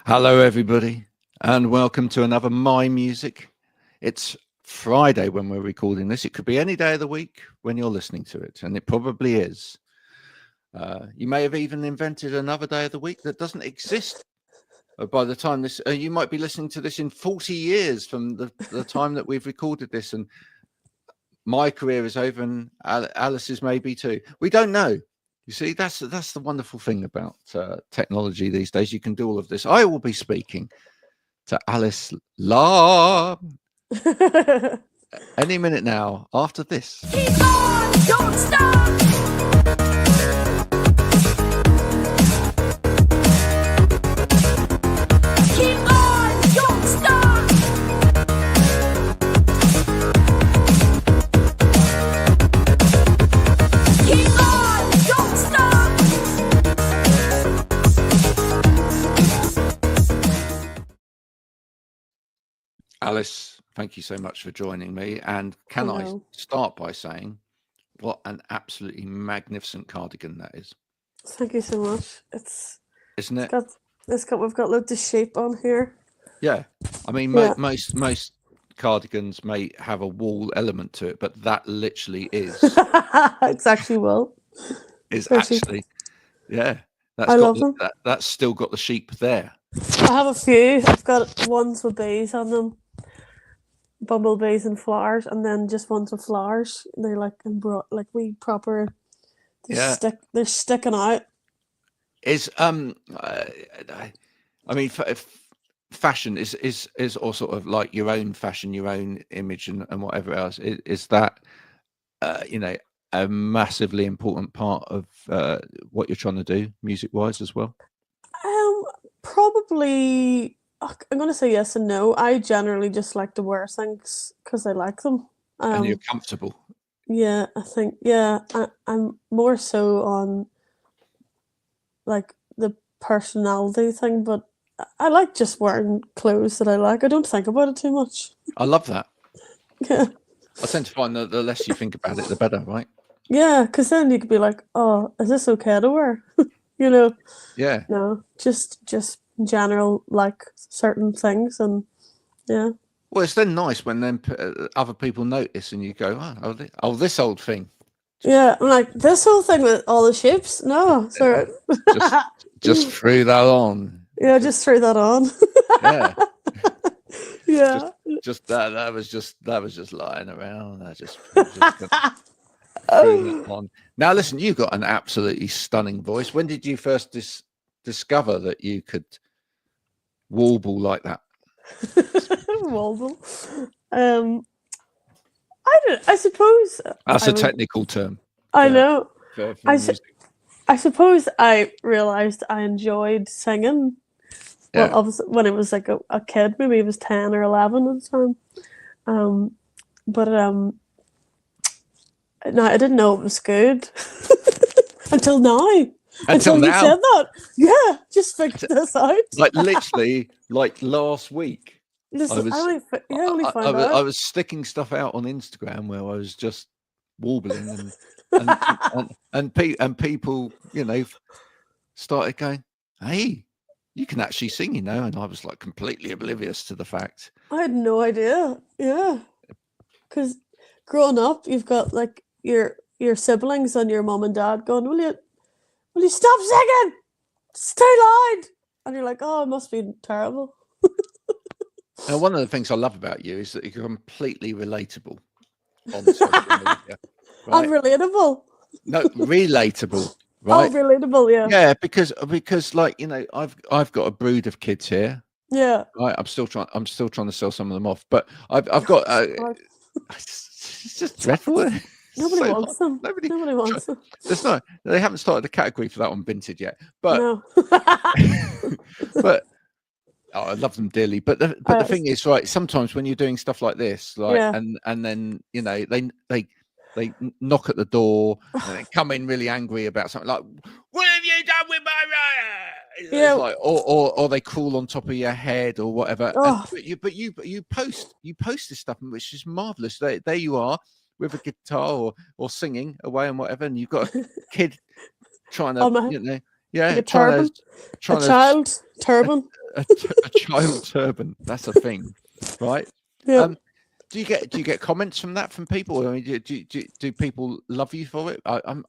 Hello, everybody, and welcome to another My Music. It's Friday when we're recording this. It could be any day of the week when you're listening to it, and it probably is. You may have even invented another day of the week that doesn't exist by the time this. You might be listening to this in 40 years from the time that we've recorded this, and my career is over, and Alice's maybe too. We don't know. You see, that's the wonderful thing about technology these days. You can do all of this. I will be speaking to Alice any minute now after this. Keep on, don't stop. Keep on, don't stop. Keep on, don't stop. Alice, thank you so much for joining me. And can I start by saying what an absolutely magnificent cardigan that is? Thank you so much. Isn't it? We've got loads of shape on here. Yeah. I mean, most cardigans may have a wool element to it, but that literally is. It's actually wool. Is Especially- actually, yeah. I love them. That's still got the sheep there. I have a few. I've got ones with bees on them, bumblebees and flowers, and then just ones with flowers. They're like wee proper. Yeah. They're sticking out. Is I mean, fashion is all sort of like your own fashion, your own image, and whatever else. Is that a massively important part of what you're trying to do music wise as well? Probably. I'm gonna say yes and no. I generally just like to wear things because I like them. And you're comfortable. Yeah, I think. Yeah, I'm more so on like the personality thing, but I like just wearing clothes that I like. I don't think about it too much. I love that. Yeah. I tend to find that the less you think about it, the better, right? Yeah, because then you could be like, "Oh, is this okay to wear?" You know. Yeah. No, just in general, like certain things, and yeah. Well, it's then nice when then other people notice, and you go, "Oh, this old thing." Yeah, I'm like, this whole thing with all the shapes. No, sorry. Just threw that on. Yeah, just threw that on. Yeah. Yeah. Just that was just lying around. I just threw that on. Now listen, you've got an absolutely stunning voice. When did you first discover that you could warble like that? Warble. I suppose That's a technical term. I know. For I suppose I realized I enjoyed singing. Yeah. Well, obviously, when I was like a kid, maybe it was 10 or 11 at the time. But no, I didn't know it was good until now. Until now. You said that. Yeah, just figured this out. Like literally, like last week. I only found out. I was sticking stuff out on Instagram where I was just warbling and people, started going, "Hey, you can actually sing, and I was like completely oblivious to the fact. I had no idea. Yeah, because growing up, you've got like your siblings and your mom and dad going, "Will you stop singing? It's too loud." And you're like, "Oh, it must be terrible." Now, one of the things I love about you is that you're completely relatable on social media. Right? I'm relatable. No, relatable. Right? Oh, relatable, yeah. Yeah, because like I've got a brood of kids here. Yeah. Right, I'm still trying to sell some of them off, but I've got it's just dreadful. Nobody wants them. Nobody wants them. They haven't started the category for that on Vinted yet, but no. But I love them dearly. But the thing is, right, sometimes when you're doing stuff like this, like and then they knock at the door and they come in really angry about something like, "What have you done with my riot?" Yeah. Like, or they crawl on top of your head or whatever. Oh. But you post this stuff, which is marvelous. There you are with a guitar or singing away and whatever, and you've got a kid trying to like a trying turban. a child turban. That's a thing, right? Yeah. Do you get comments from that from people? I mean, do people love you for it? I'm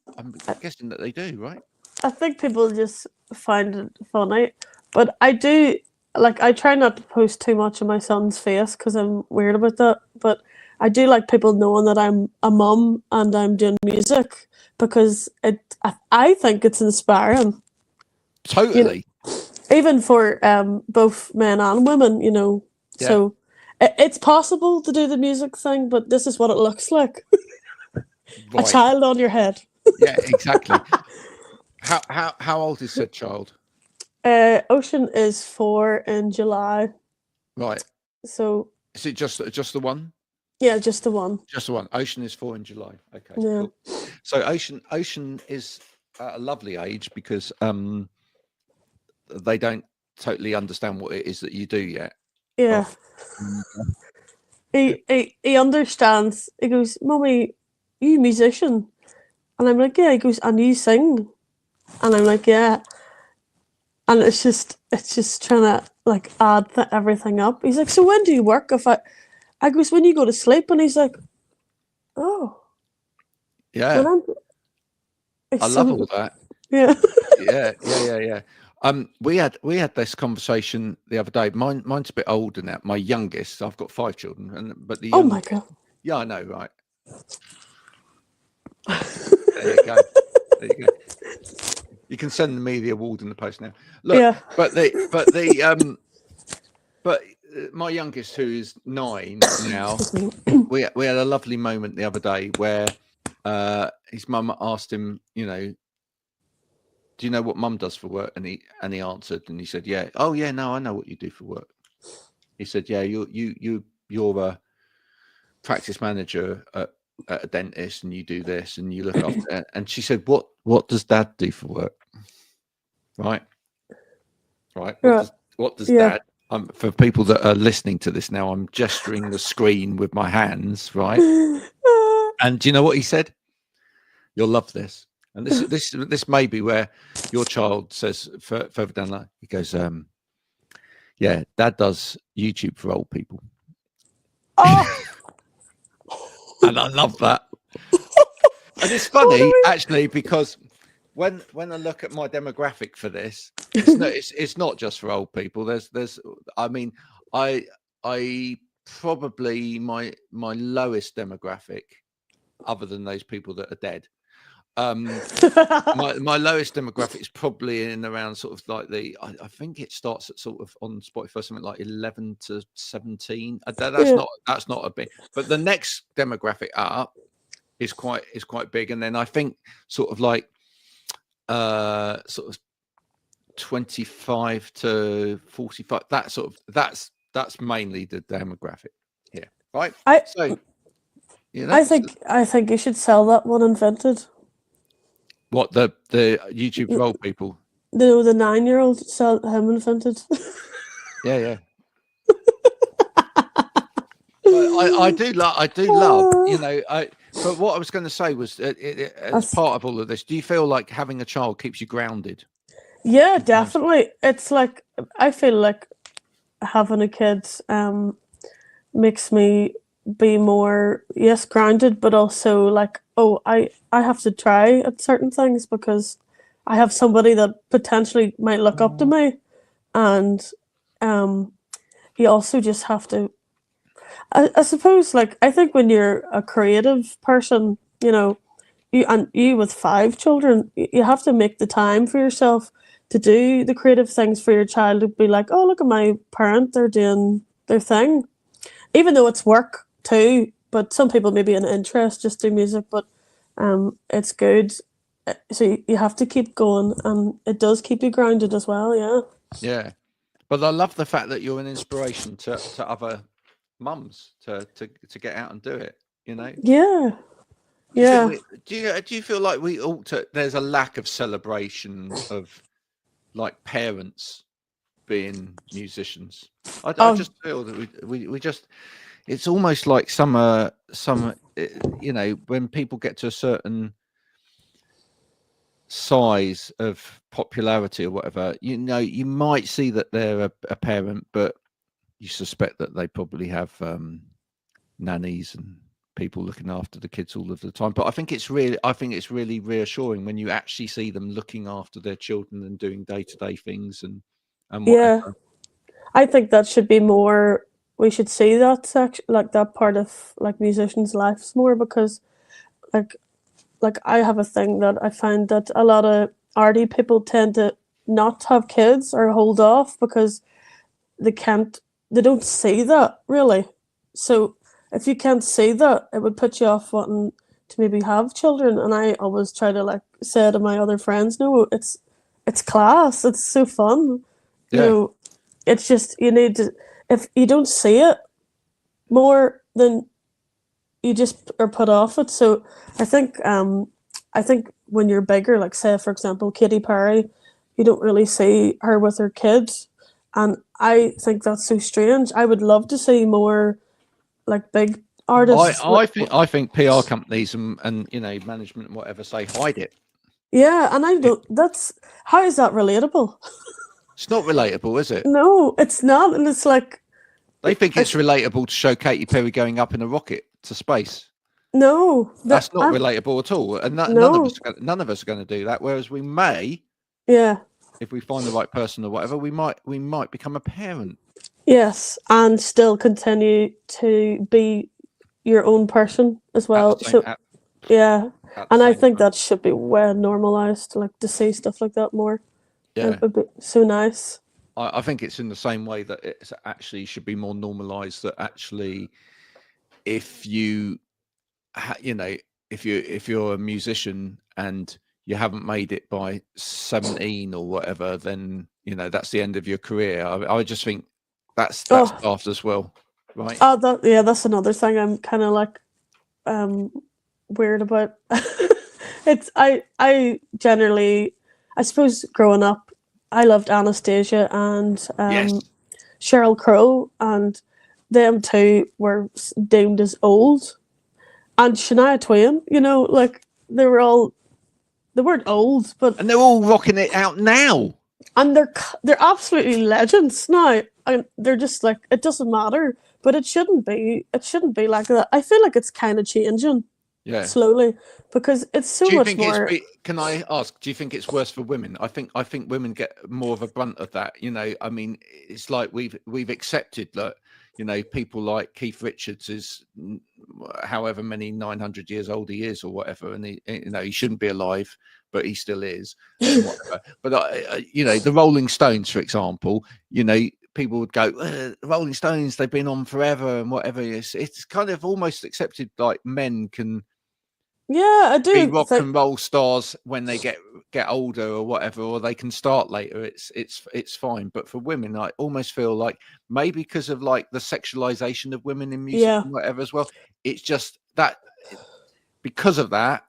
guessing that they do, right? I think people just find it funny, but I do like. I try not to post too much of my son's face because I'm weird about that. But I do like people knowing that I'm a mum and I'm doing music because I think it's inspiring. Totally. Even for both men and women, Yeah. So it's possible to do the music thing, but this is what it looks like: a Right. child on your head. Yeah, exactly. How old is said child? Ocean is 4 in July, Right. so Is it just the one? yeah, just the one. Just the one. Ocean is 4 in July. Okay. Yeah. Cool. So Ocean is at a lovely age because they don't totally understand what it is that you do yet. Yeah. He understands. He goes, "Mummy, you musician?" And I'm like, "Yeah." He goes, "And you sing?" And I'm like, "Yeah." And it's just trying to like add everything up. He's like, "So when do you work?" I goes, "When you go to sleep." And he's like, "Oh, Yeah. when I'm." I love all that. Yeah. Yeah. We had this conversation the other day. Mine's a bit older now. My youngest, I've got 5 children, but the Oh my god. yeah, I know, right? There you go. There you go. You can send me the award in the post now. Look, Yeah. but my youngest, who is 9 now, we had a lovely moment the other day where his mum asked him, do you know what mum does for work? And he answered, and he said, yeah. Oh yeah, no, I know what you do for work. He said, yeah, you're a practice manager at a dentist, and you do this, and you look after it. And she said, what does Dad do for work? Right. What does Dad? For people that are listening to this now, I'm gesturing the screen with my hands, right? And do you know what he said? You'll love this. And this may be where your child says further down the line, he goes, yeah, Dad does YouTube for old people. Oh. And I love that. And it's funny actually, because when I look at my demographic for this, it's not just for old people. I mean, I probably my lowest demographic, other than those people that are dead. My lowest demographic is probably in around sort of like I think it starts at sort of on Spotify something like 11 to 17. That's not a big, but the next demographic up is quite big, and then I think sort of like sort of 25 to 45. That's mainly the demographic here, right? I think you should sell that one invented. What, the YouTube for old people? No, the 9-year-old sell him invented. Yeah. I do love, but what I was going to say was, as part of all of this, do you feel like having a child keeps you grounded? Yeah, definitely. It's like, I feel like having a kid makes me be more, yes, grounded, but also like, oh, I have to try at certain things because I have somebody that potentially might look up to me. And you also just have to, I suppose, like, I think when you're a creative person, you with 5 children, you have to make the time for yourself to do the creative things for your child, to be like, oh, look at my parent, they're doing their thing. Even though it's work too, but some people maybe an interest just do music, but it's good. So you have to keep going, and it does keep you grounded as well, yeah. Yeah. But I love the fact that you're an inspiration to other mums to get out and do it, Yeah. Yeah. Do you feel like we ought to, there's a lack of celebration of like parents being musicians? I just feel that we just, it's almost like some when people get to a certain size of popularity or whatever, you know, you might see that they're a parent, but you suspect that they probably have nannies and people looking after the kids all of the time. But I think it's really reassuring when you actually see them looking after their children and doing day-to-day things and Yeah, whatever. I think that should be more. We should see that section, like that part of like musicians' lives more, because like I have a thing that I find that a lot of arty people tend to not have kids or hold off because they don't see that really. So if you can't see that, it would put you off wanting to maybe have children. And I always try to like say to my other friends, no, it's class, it's so fun. You Yeah. know, it's just you need to, if you don't see it more, then you just are put off it. So I think when you're bigger, like say for example Katy Perry, you don't really see her with her kids, and I think that's so strange. I would love to see more like big artists. I think PR companies and you know management and whatever say hide it. Yeah, and I don't. That's how is that relatable? It's not relatable, is it? No, it's not, and it's like They think it's relatable to show Katy Perry going up in a rocket to space. no, That's not relatable at all, and none of us are going to do that. Whereas we may, yeah, if we find the right person or whatever, we might become a parent. yes, and still continue to be your own person as well. Yeah, and I think that should be well normalized, like to see stuff like that more. Yeah, it would be so nice. I think it's in the same way that it actually should be more normalized. That actually, if you, you know, if you're a musician and you haven't made it by 17 or whatever, then you know that's the end of your career. I just think that's daft as well, right? Oh, that's another thing I'm kind of like weird about. It's I generally, I suppose growing up, I loved Anastasia and Yes. Sheryl Crow, and them two were deemed as old, and Shania Twain. You know, like they weren't old, but And they're all rocking it out now. and they're absolutely legends now, and they're just like it doesn't matter, but it shouldn't be. It shouldn't be like that. I feel like it's kind of changing. Yeah. Slowly, because it's so much more. Can I ask? Do you think it's worse for women? I think women get more of a brunt of that. You know, I mean, it's like we've accepted that. You know, people like Keith Richards is however many 900 years old he is or whatever, and he shouldn't be alive, but he still is. But you know, the Rolling Stones, for example, you know, people would go, the Rolling Stones, they've been on forever and whatever. It's kind of almost accepted, like men can. Yeah, I do. Be rock and roll stars when they get older or whatever, or they can start later. It's fine. But for women, I almost feel like maybe because of like the sexualization of women in music and whatever as well. It's just that because of that,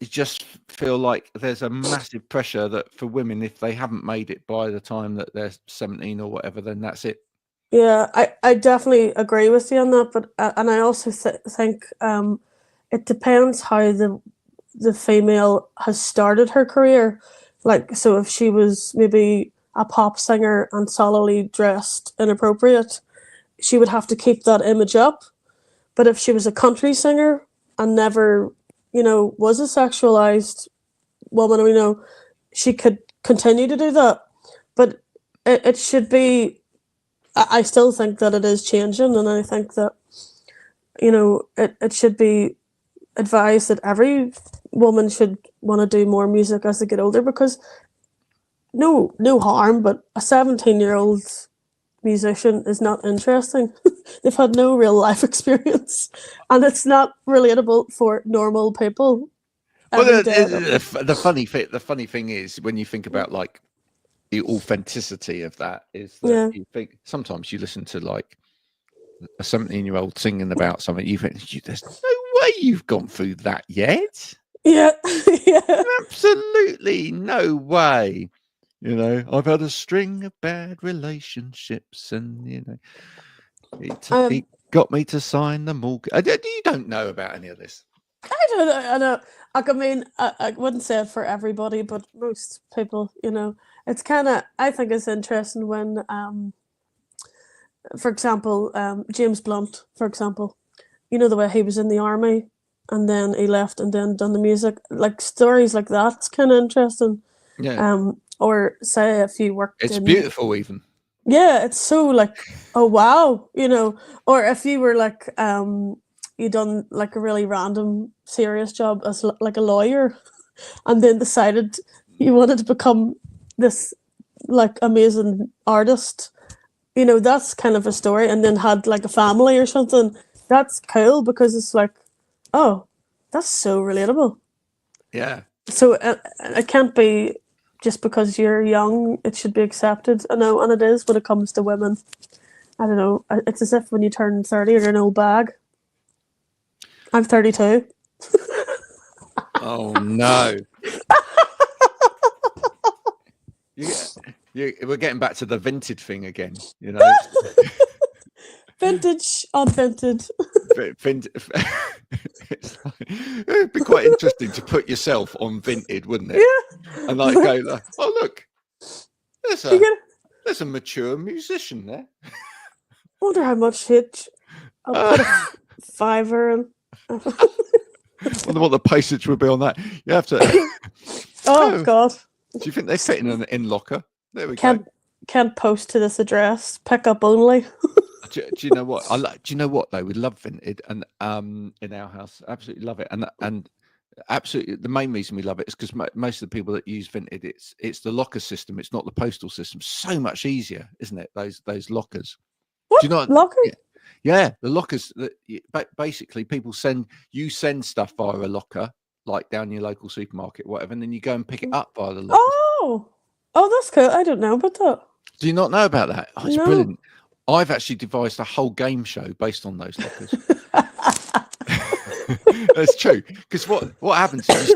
you just feel like there's a massive pressure that for women, if they haven't made it by the time that they're 17 or whatever, then that's it. Yeah, I definitely agree with you on that. But and I also think it depends how the female has started her career. Like, so if she was maybe a pop singer and solidly dressed inappropriate, she would have to keep that image up. But if she was a country singer and never, you know, was a sexualized woman, you know, she could continue to do that. But it should be, I still think that it is changing, and I think that, you know, it should be advised that every woman should want to do more music as they get older, because no harm, but a 17-year-old musician is not interesting. They've had no real life experience, and it's not relatable for normal people. Well, the funny thing is when you think about like the authenticity of that is that you think sometimes you listen to like a 17-year-old singing about something, you think there's no way you've gone through that yet. Yeah. Absolutely no way. You know, I've had a string of bad relationships, and you know, he got me to sign the mortgage. You don't know about any of this. I I know. I mean, I wouldn't say it for everybody, but most people, it's kind of. I think it's interesting when, for example, James Blunt, for example, the way he was in the army, and then he left, and then done the music. Like stories like that's kind of interesting. Yeah, Or say if you worked it's in. beautiful even. Yeah, it's so like, oh wow, or if you were like, you done like a really random serious job as like a lawyer, and then decided you wanted to become this like amazing artist. That's kind of a story, and then had like a family or something. That's cool because it's like, oh, that's so relatable. Yeah. So it can't be just because you're young, it should be accepted. I know, and it is when it comes to women. I don't know. It's as if when you turn 30, you're an old bag. I'm 32. Oh no. We're getting back to the vintage thing again, Vintage, unvinted. It'd be quite interesting to put yourself on Vinted, wouldn't it? Yeah. And like go, oh look, there's a mature musician there. Wonder how much hit I'll put a fiver in. Wonder what the postage would be on that. You have to. Oh God. Do you think they fit in an locker? There we go. Can't post to this address. Pick up only. Do you know what? Do you know what though? We love Vinted, and in our house, absolutely love it, and absolutely the main reason we love it is because most of the people that use Vinted, it's the locker system. It's not the postal system. So much easier, isn't it? Those lockers. What? Do you know locker? Yeah, the lockers. Basically, people send stuff via a locker, like down your local supermarket, whatever, and then you go and pick it up via the locker. Oh, that's cool. I don't know about that. Do you not know about that? Oh, it's no. Brilliant. I've actually devised a whole game show based on those lockers. That's true. Because what happens is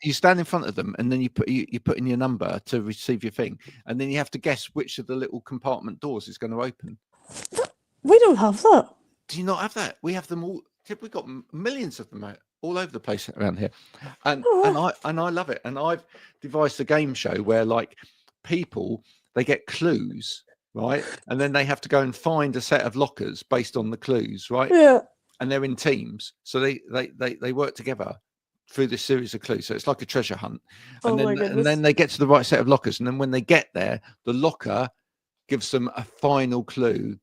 you stand in front of them, and then you put in your number to receive your thing, and then you have to guess which of the little compartment doors is going to open. We don't have that. Do you not have that? We have them all. We've got millions of them all over the place around here, and I love it. And I've devised a game show where like people they get clues. Right, and then they have to go and find a set of lockers based on the clues, right? Yeah. And they're in teams, so they work together through this series of clues. So it's like a treasure hunt, and then they get to the right set of lockers, and then when they get there, the locker gives them a final clue,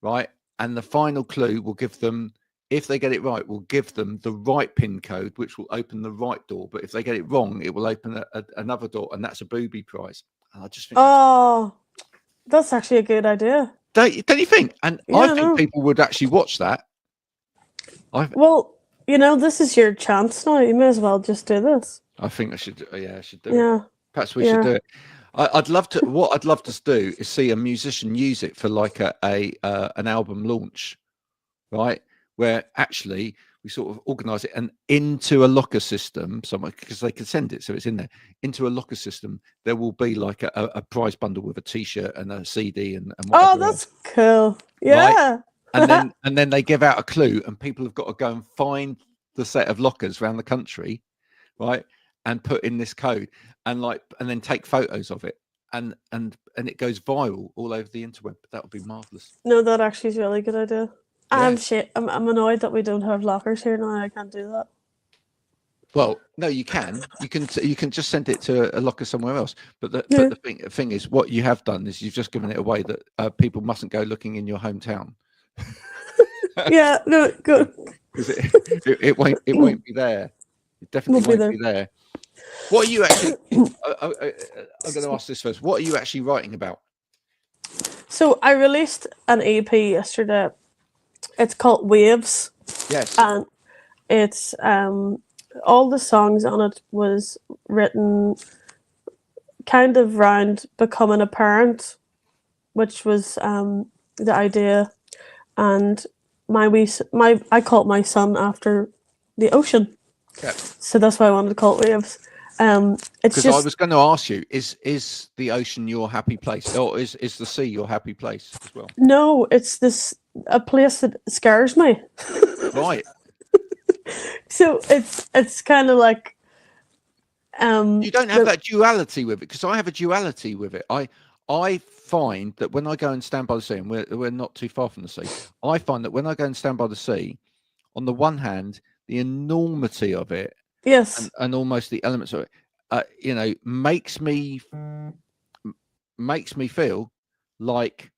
right? And the final clue will give them, if they get it right, will give them the right pin code, which will open the right door. But if they get it wrong, it will open another door, and that's a booby prize. And I just think, that's actually a good idea. Don't you think? And yeah, I think people would actually watch that. Well, this is your chance now. You may as well just do this. I think I should. Yeah, I should do it. Perhaps we should do it. I'd love to. What I'd love to do is see a musician use it for like an album launch, right? Where actually we sort of organise it and into a locker system somewhere, because they can send it, so it's in there. Into a locker system, there will be like a prize bundle with a T-shirt and a CD and whatever. Oh, that's cool. Yeah. Right? And then they give out a clue, and people have got to go and find the set of lockers around the country, right? And put in this code and then take photos of it, and it goes viral all over the interweb. That would be marvelous. No, that actually is a really good idea. Yeah. I'm annoyed that we don't have lockers here now. I can't do that. Well, no, you can. You can just send it to a locker somewhere else. But the thing is, what you have done is you've just given it away that people mustn't go looking in your hometown. Yeah, no, good. Because it won't be there. It definitely won't be there. What are you actually? I'm going to ask this first. What are you actually writing about? So I released an EP yesterday. It's called Waves. Yes. And it's all the songs on it was written kind of round becoming a parent, which was the idea. And I called my son after the ocean. Yeah. So that's why I wanted to call it Waves. It's just, I was going to ask you, is the ocean your happy place, or is the sea your happy place as well? No, it's a place that scares me. Right. So it's kind of like You don't have that duality with it, because I have a duality with it. I find that when I go and stand by the sea, and we're not too far from the sea, I find that when I go and stand by the sea, on the one hand, the enormity of it, yes, and almost the elements of it, makes me feel like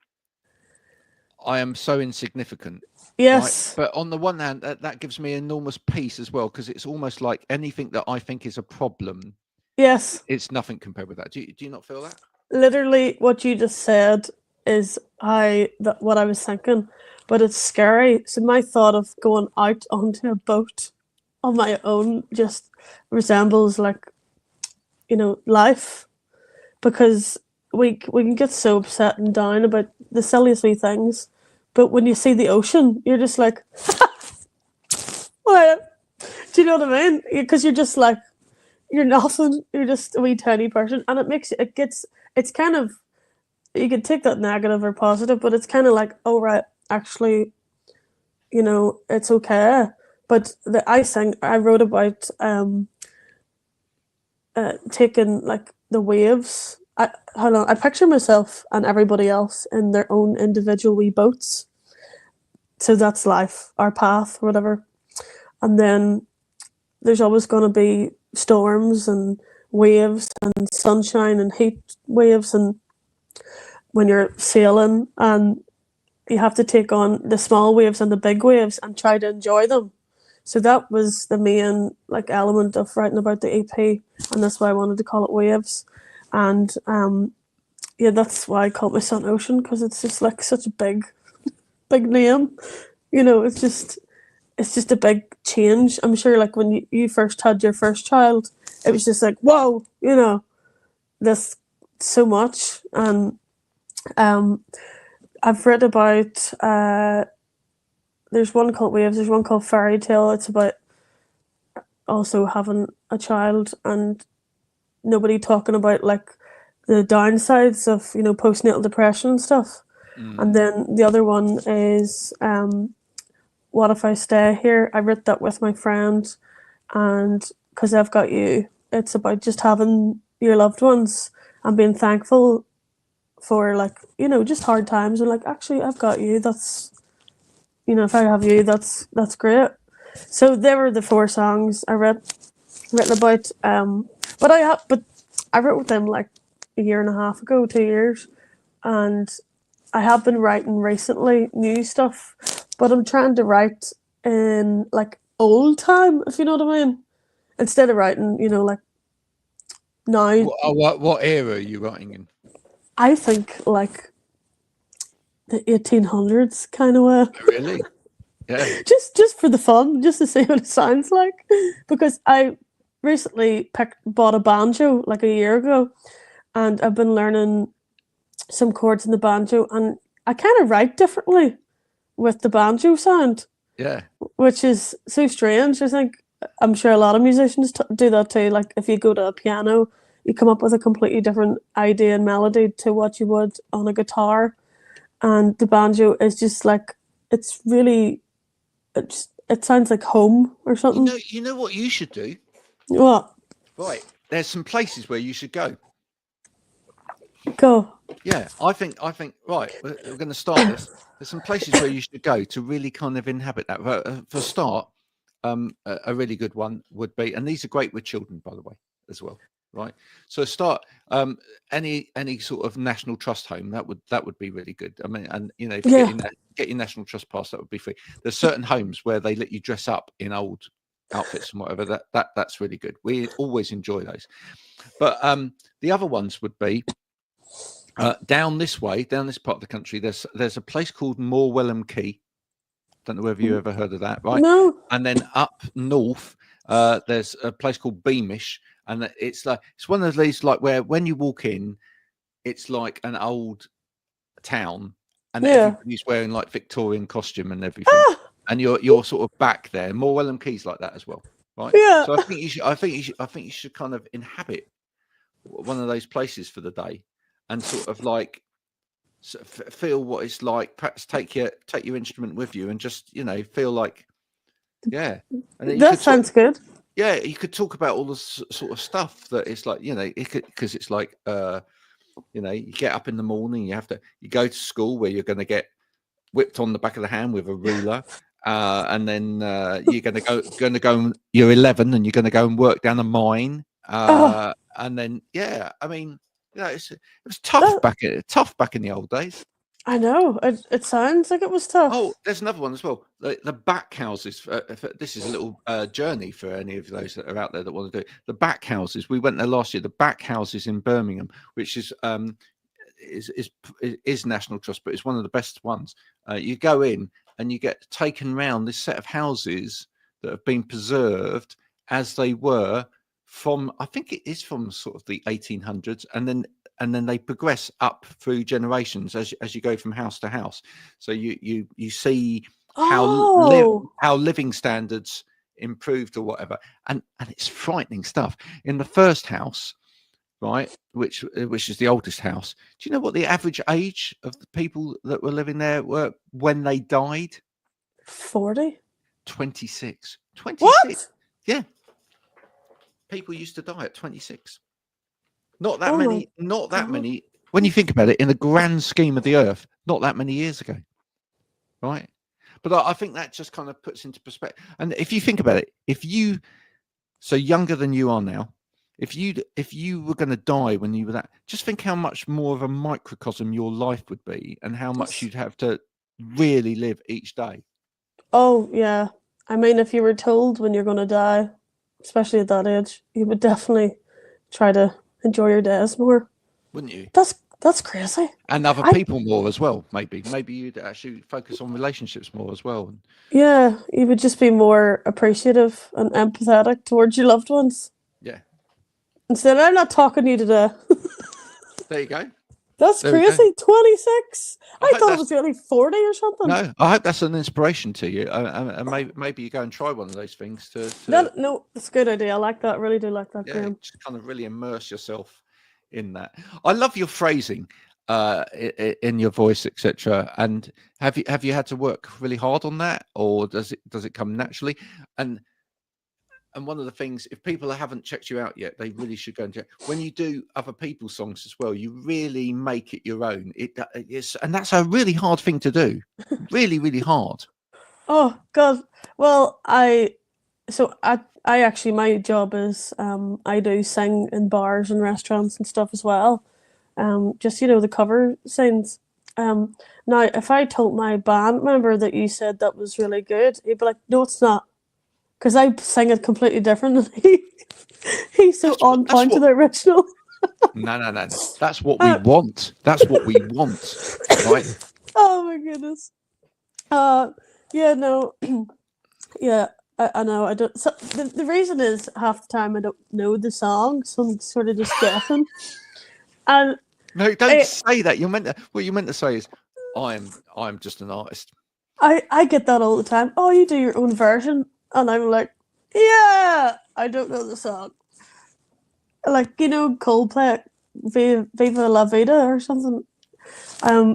I am so insignificant. yes, Right? But on the one hand, that gives me enormous peace as well, because it's almost like anything that I think is a problem, yes. it's nothing compared with that. Do you not feel that? Literally, what you just said is what I was thinking, but it's scary. So my thought of going out onto a boat on my own just resembles like life, because we can get so upset and down about the silliest wee things, but when you see the ocean, you're just like, what? Do you know what I mean? Because you're just like, you're nothing. You're just a wee tiny person, and it's kind of, you can take that negative or positive, but it's kind of like, oh right, actually, it's okay. But I wrote about taking like the waves. I picture myself and everybody else in their own individual wee boats. So that's life, our path, or whatever. And then there's always going to be storms and waves and sunshine and heat waves, and when you're sailing, and you have to take on the small waves and the big waves and try to enjoy them. So that was the main like element of writing about the EP, and that's why I wanted to call it Waves. And yeah, that's why I called my son Ocean, because it's just like such a big name. It's just a big change. I'm sure like when you first had your first child, it was just like, whoa, this so much. And I've read about there's one called Waves, there's one called Fairy Tale. It's about also having a child and nobody talking about like the downsides of postnatal depression and stuff. And then the other one is What If I Stay Here. I wrote that with my friend, and because I've got you, it's about just having your loved ones and being thankful for like just hard times, and like, actually I've got you. That's if I have you, that's great. So there were the 4 songs I written about. But I wrote them like a year and a half ago, 2 years, and I have been writing recently new stuff, but I'm trying to write in like old time, if you know what I mean, instead of writing like now. What era are you writing in? I think like the 1800s kind of way. Really? Yeah. just for the fun, just to see what it sounds like, because I recently bought a banjo like a year ago, and I've been learning some chords in the banjo, and I kind of write differently with the banjo sound, Yeah. which is so strange. I think I'm sure a lot of musicians do that too. Like if you go to a piano, you come up with a completely different idea and melody to what you would on a guitar, and the banjo is just like, it's really, it sounds like home or something. You know what you should do? What? Right. There's some places where you should go. Go. Yeah, I think right, we're going to start this. There's some places where you should go to really kind of inhabit that. For a start, a really good one would be, and these are great with children, by the way, as well. Right. So start any sort of National Trust home, that would be really good. I mean, and if you get your National Trust pass, that would be free. There's certain homes where they let you dress up in old outfits and whatever. That's really good. We always enjoy those. But the other ones would be down this part of the country. There's a place called Morwellham Quay. Don't know whether you ever heard of that, right? No. And then up north, there's a place called Beamish, and it's one of these like where when you walk in, it's like an old town, and everybody's wearing like Victorian costume and everything, and you're sort of back there. Morwellham Quay's like that as well, right? Yeah. So I think you should kind of inhabit one of those places for the day, and sort of like feel what it's like. Perhaps take your instrument with you, and just feel like Yeah, and then you That could talk, sounds good. yeah, you could talk about all the sort of stuff that it's like, because it's like, you get up in the morning, you go to school where you're going to get whipped on the back of the hand with a ruler, and then you're going to go, you're 11 and you're going to go and work down a mine, Oh, and then I mean, it was tough back in the old days. I know. It sounds like it was tough. Oh, there's another one as well. The back houses. This is a little journey for any of those that are out there that want to do it. The back houses. We went there last year. The back houses in Birmingham, which is National Trust, but it's one of the best ones. You go in and you get taken round this set of houses that have been preserved as they were from, I think it is from sort of the 1800s, and then they progress up through generations as you go from house to house. So you see Oh, how living standards improved or whatever, and it's frightening stuff. In the first house, right, which is the oldest house, do you know what the average age of the people that were living there were when they died? 40. 26. What? Yeah, people used to die at 26. Not that Oh my many, not that God. many. When you think about it, in the grand scheme of the earth, not that many years ago, right? But I think that just kind of puts into perspective. And if you think about it, so younger than you are now, if you were going to die when you were that, just think how much more of a microcosm your life would be, and how much you'd have to really live each day. Oh, yeah. I mean, if you were told when you're going to die, especially at that age, you would definitely try to enjoy your days more. Wouldn't you? That's crazy. And other I people more as well. Maybe you'd actually focus on relationships more as well. Yeah, you would just be more appreciative and empathetic towards your loved ones. Yeah, Instead, I'm not talking to you today. there you go. That's There we go. crazy. 26. I hope thought it that's was only 40 or something. No, I hope that's an inspiration to you, and maybe you go and try one of those things to No, it's a good idea. I like that. I really do like that, yeah, Graham. just kind of really immerse yourself in that. I love your phrasing, in your voice, etc. And have you had to work really hard on that, or does it come naturally? And one of the things, if people haven't checked you out yet, they really should go and check. When you do other people's songs as well, you really make it your own. And that's a really hard thing to do. Really, really hard. Oh God. Well, I actually, my job is I do sing in bars and restaurants and stuff as well. Just the cover scenes. Now if I told my band member that you said that was really good, he'd be like, "No, it's not," because I sing it completely different. He's so on point to the original. No. That's what we want. That's what we want, right? Oh my goodness. Yeah, no, yeah, I know. I don't. So the reason is half the time I don't know the song, so I'm sort of just guessing. And No, don't say that. What you meant to say is, I'm just an artist. I get that all the time. Oh, you do your own version, and I'm like, yeah, I don't know the song. Like Coldplay, Viva La Vida or something.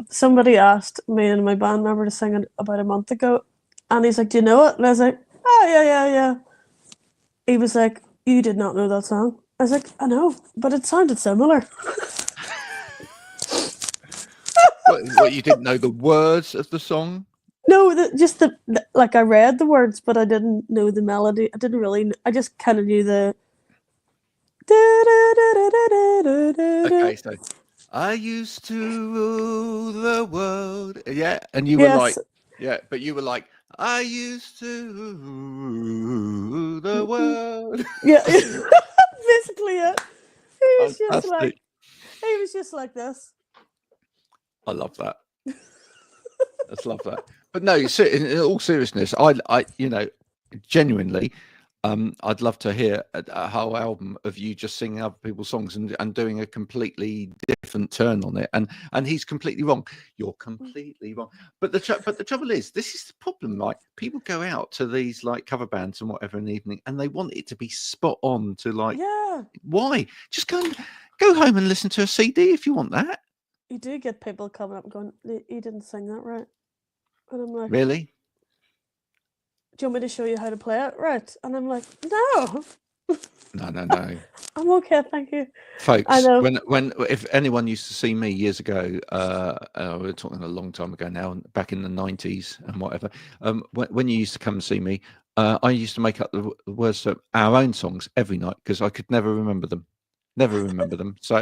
Somebody asked me and my band member to sing it about a month ago, and he's like, "Do you know it?" And I was like, "Oh yeah." He was like, "You did not know that song." I was like, "I know, but it sounded similar." What, you didn't know the words of the song? No, just the like I read the words, but I didn't know the melody. I didn't really. I just kind of knew the. Okay, so I used to rule the world. Yeah, and you were like, yeah, but you were like, I used to rule the world. Yeah, basically it. He was Fantastic. just like this. I love that. I love that. But no, in all seriousness, I genuinely, I'd love to hear a whole album of you just singing other people's songs and doing a completely different turn on it. And he's completely wrong. You're completely wrong. But the trouble is, this is the problem. Like, people go out to these like cover bands and whatever in the evening, and they want it to be spot on to like. Yeah. Why? Just go home and listen to a CD if you want that. You do get people coming up and going, "You didn't sing that right," and I'm like, Really? do you want me to show you how to play it? Right. And I'm like, no, No. I'm okay, thank you. I Folks, know. when if anyone used to see me years ago, we're talking a long time ago now, back in the 90s and whatever. When you used to come and see me, I used to make up the words to our own songs every night because I could never remember them. So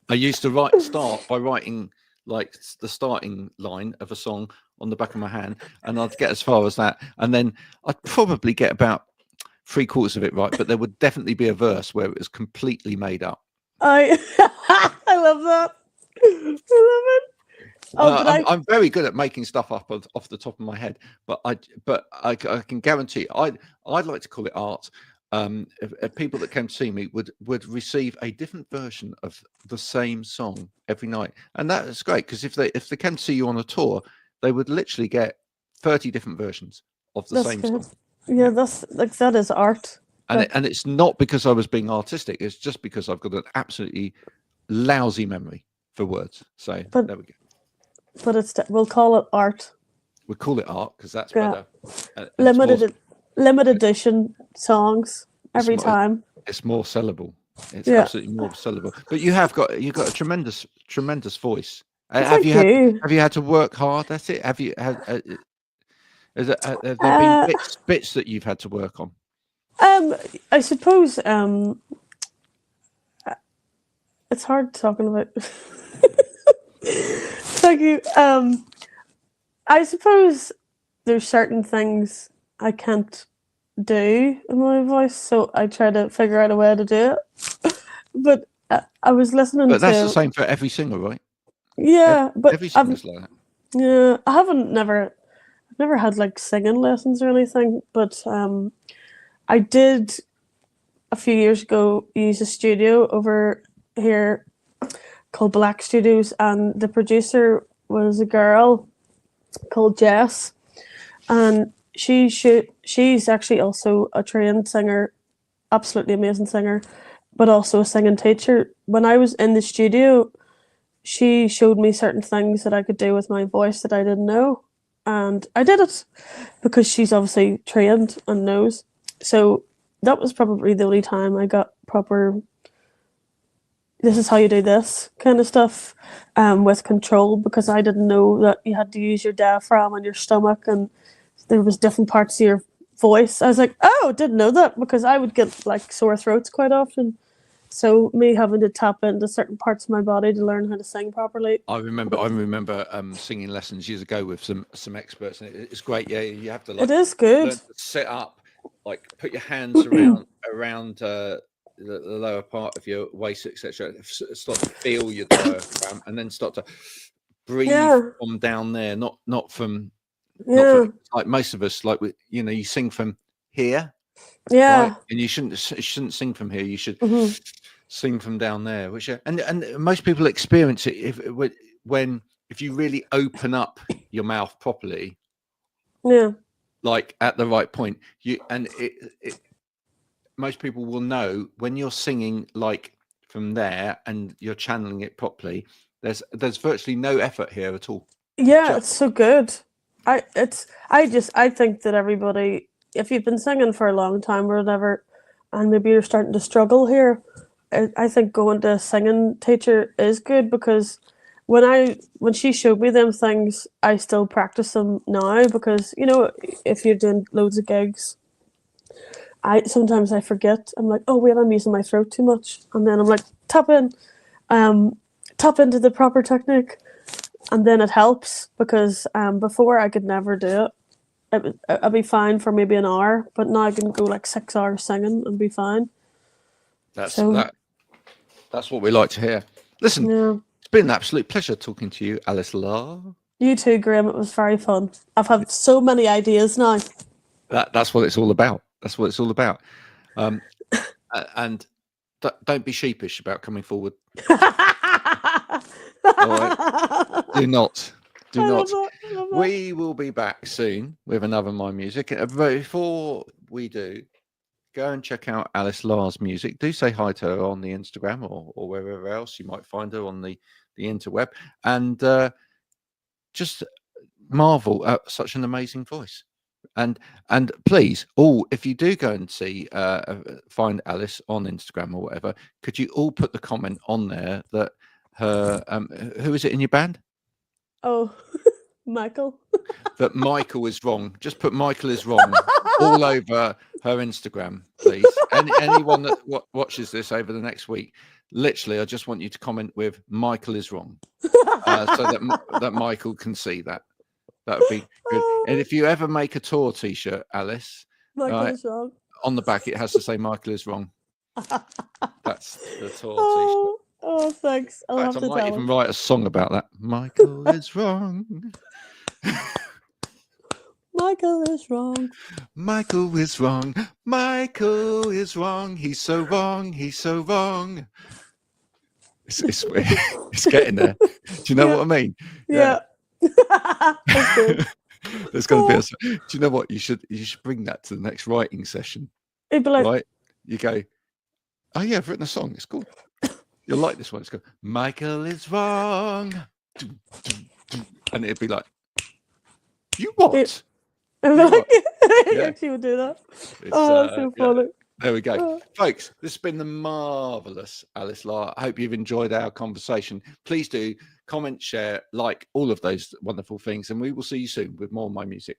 I used to start by writing like the starting line of a song on the back of my hand, and I'd get as far as that, and then I'd probably get about 3/4 of it right, but there would definitely be a verse where it was completely made up. I I love that. I love it. Oh, but I'm very good at making stuff up off the top of my head, but I can guarantee I'd like to call it art. If people that came to see me would receive a different version of the same song every night, and that's great because if they came to see you on a tour, they would literally get 30 different versions of the that's same good. song. Yeah, that's like that is art. And it's not because I was being artistic. It's just because I've got an absolutely lousy memory for words. So But there we go. but we'll call it art. We call it art because that's Yeah. better. And Limited edition songs every time. it's more sellable. It's Yeah. absolutely more sellable. But you've got a tremendous voice. Thank you. Have you had to work hard at it? Have you had? Have there been bits that you've had to work on? I suppose it's hard talking about. Thank you. I suppose there's certain things I can't do in my voice, so I try to figure out a way to do it. But I was listening But that's to the same for every singer, right? yeah, but Every singer's like that. yeah, I've never had like singing lessons or anything, but I did a few years ago use a studio over here called Black Studios, and the producer was a girl called Jess, and she's actually also a trained singer, absolutely amazing singer, but also a singing teacher. When I was in the studio, she showed me certain things that I could do with my voice that I didn't know, and I did it because she's obviously trained and knows. So that was probably the only time I got proper this is how you do this kind of stuff with control, because I didn't know that you had to use your diaphragm and your stomach, and there was different parts of your voice. I was like, oh, didn't know that, because I would get like sore throats quite often. So me having to tap into certain parts of my body to learn how to sing properly. I remember singing lessons years ago with some experts, and it's great. Yeah, you have to It is good. learn to set up, like put your hands around the lower part of your waist, etc. Start to feel your diaphragm, and then start to breathe from down there, not from like most of us, like you sing from here. Yeah. Right? And you shouldn't sing from here. You should sing from down there. Which and most people experience it if you really open up your mouth properly. Yeah. Like at the right point, most people will know when you're singing like from there and you're channeling it properly. There's virtually no effort here at all. Yeah, it's so good. I think that everybody, if you've been singing for a long time or whatever, and maybe you're starting to struggle here, I think going to a singing teacher is good, because when she showed me them things, I still practice them now, because if you're doing loads of gigs, sometimes I forget. I'm like, oh wait, I'm using my throat too much, and then I'm like, tap into the proper technique. And then it helps, because before I could never do it. I'd be fine for maybe an hour, but now I can go like 6 hours singing and be fine. That's what we like to hear. Listen, It's been an absolute pleasure talking to you, Alice Law. You too, Graham. It was very fun. I've had so many ideas now. That's what it's all about. That's what it's all about. And don't be sheepish about coming forward. All right. Do not. We will be back soon with another My Music. Before we do, go and check out Alice Law's music. Do say hi to her on the Instagram or wherever else you might find her on the interweb, and just marvel at such an amazing voice. And please, if you do go and see find Alice on Instagram or whatever, could you all put the comment on there that her who is it in your band? Oh, Michael. That Michael is wrong. Just put Michael is wrong all over her Instagram, please. Anyone that watches this over the next week, literally, I just want you to comment with Michael is wrong, so that Michael can see that. That would be good. And if you ever make a tour T-shirt, Alice, Michael is wrong. on the back it has to say Michael is wrong. That's the tour Oh, oh, thanks. I'll T-shirt. have I to might tell even him. write a song about that. Michael is wrong. Michael is wrong. Michael is wrong. Michael is wrong. He's so wrong. He's so wrong. It's getting there. Do you know what I mean? Yeah. That's good. There's going to be do you know what? You should bring that to the next writing session. It'd be like, Right? You go, oh yeah, I've written a song. It's called, you'll like this one. It's called Michael is wrong. And it'd be like, you what? I'd be You like, what? Yeah. actually would do that. It's, That's so funny. There we go. Oh. Folks, this has been the marvellous Alice Lar. I hope you've enjoyed our conversation. Please do comment, share, like, all of those wonderful things. And we will see you soon with more of my music.